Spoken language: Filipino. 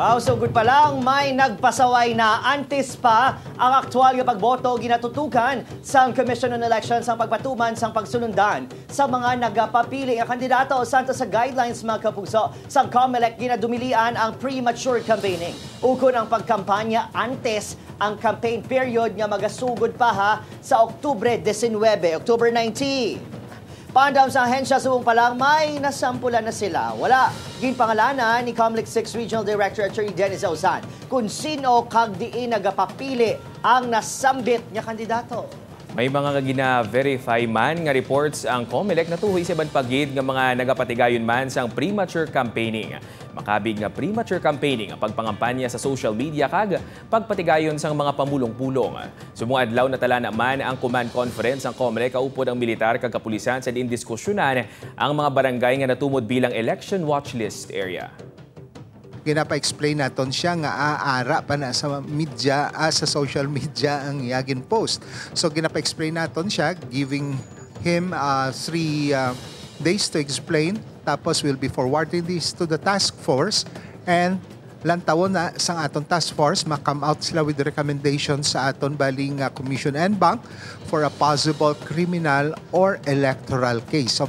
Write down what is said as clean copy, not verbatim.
So good pa lang, may nagpasaway na antes pa ang aktual nga pagboto ginatutukan sa Commission on Elections ang pagpatuman sang pagsunundan sa mga nagapapili nga kandidato santo sa guidelines mga kapuso sa COMELEC ginadumilian ang premature campaigning. Ukon ang pagkampanya antes ang campaign period nga magasugod pa sa Oktubre 19, October 19. Pandam sa ahensya subong pa lang, may nasampulan na sila. Wala ginpangalanan ni COMELEC 6 Regional Director Attorney Dennis Ausan kung sino kag diin nagapapili ang nasambit niya kandidato. May mga gina-verify man nga reports ang COMELEC na tuhoy sa banpagid nga mga nagapatigayon man sang premature campaigning. Makabig nga premature campaigning ang pagpangampanya sa social media kag pagpatigayon sang mga pamulong-pulong. Sumong adlaw natala naman ang command conference ang COMELEC kaupod ang militar kag kapulisan sa diindiskusyonan ang mga barangay nga natumod bilang election watch list area. Ginapa-explain naton siya nga aara pa na sa media, sa social media ang yagin post. So ginapa-explain naton siya, giving him 3 days to explain, tapos we'll be forwarding this to the task force and lantawon na sang aton task force ma-come out sila with the recommendations sa aton baling commission and bank for a possible criminal or electoral case. So